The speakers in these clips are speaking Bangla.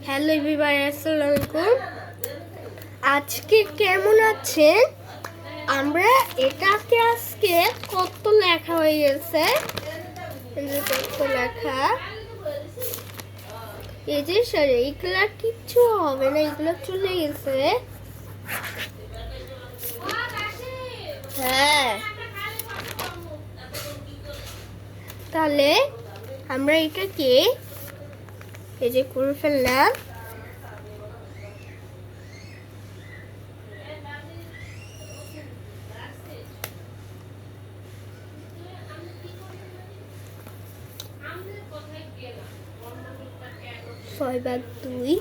হ্যালো এভরিওয়ান, আসসালামু আলাইকুম। আজকে কেমন আছেন? আমরা এটাকে আজকে কত লেখা হয়ে গেছে, কত লেখা, এই যে স্যার এইগুলা কিচ্ছু হবে না, এগুলো চলে গেছে। হ্যাঁ, তাহলে আমরা এটাকে এই যে করে ফেললাম। ছয় ভাগ দুই,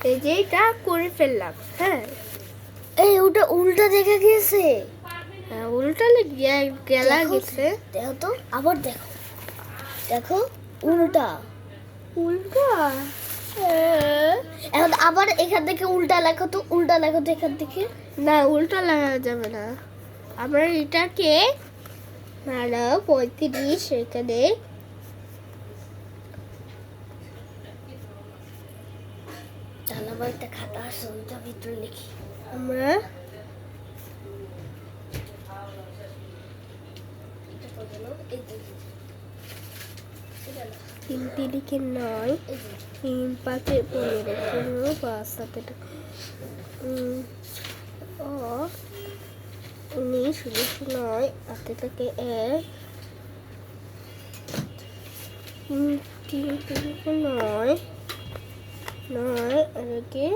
এই যে এটা করে ফেললাম। হ্যাঁ, এই ওটা উল্টা দেখা গেছে। হ্যাঁ, উল্টা গেলা গেছে। দেখো তো, আবার দেখো, দেখো উল্টা উল্টা এখন আবার এখান থেকে উল্টা লেখো তো, উল্টা লেখো তো এখান থেকে। না, উল্টা লাগা যাবে না। আমরা এটাকে 35 এখানে তাহলে আবার একটা খাতা আছে, ওইটা ভিতরে লিখি আমরা তিন তিরিকে 9, 3 5 15, 5 7 ও 19 9 8 থেকে 1, 3 তিরিকে 9 9 আর কি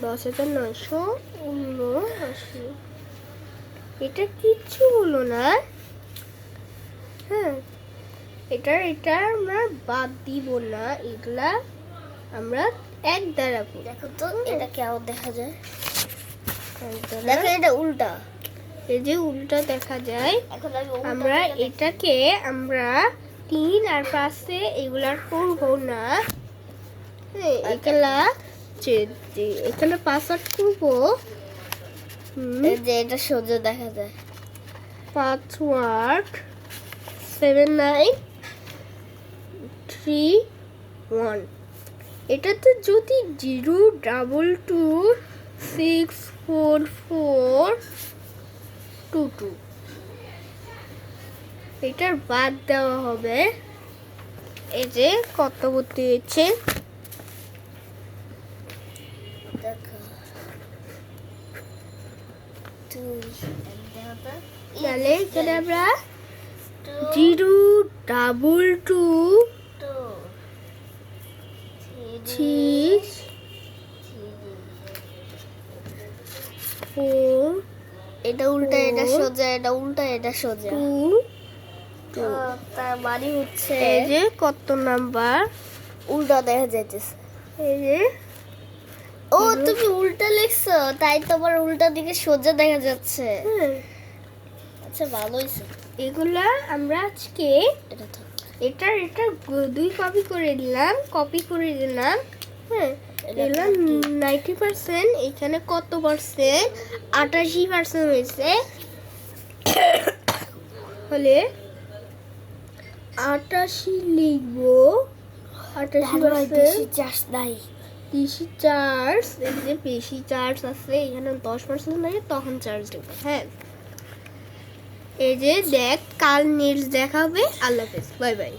10,979। এটা কিচ্ছু হলো না। হ্যাঁ, এটা আমরা বাদ দিব না, এগুলা আমরা এক দ্বারা করি। দেখো তো এটা কেমন দেখা যায়। এক দ্বারা। দেখো এটা উল্টা, এই যে উল্টা দেখা যায়। এখন আমি উল্টা আমরা থেকে দেখি। এটাকে আমরা 3 আর 5 এগুলা করবো না। হ্যাঁ, এগুলা এখানে 5 8 করবো। এই যে এটা সোজা দেখা যায়। 5 8 7 9 3 1। এটাতে যদি 0 2 2 6 4 4 2 2 এটার বাদ দেওয়া হবে। এই যে কত বুদ্ধি হয়েছে। দেখো 2 তাহলে এখানে আমরা 0 2 2 6 4 এটা উল্টা, এটা সোজা, এটা উল্টা, এটা সোজা। 2 তার মানে হচ্ছে এই যে কত নাম্বার উল্টা দেখা যাইতেছে। এই যে ও তুমি উল্টা লিখছো, তাই তোমার উল্টা দিকে সোজা দেখা যাচ্ছে। আচ্ছা, ভালো হইছে। এগুলা আমরা আজকে এটা তো এটা 2 কপি করে দিলাম। হ্যাঁ, এগুলা 90%, এখানে কত পার্সেন্ট? 88% হয়েছে। হলে 88 লিখবো। 88% বেশি চার্জ নাই। বেশি চার্জ, এই যে বেশি চার্জ আছে এখানে 10% লাগে, তখন চার্জ দেবো। হ্যাঁ, এই যে দেখ, কাল নেক্সট দেখা হবে। আল্লাহ হাফেজ, বাই বাই।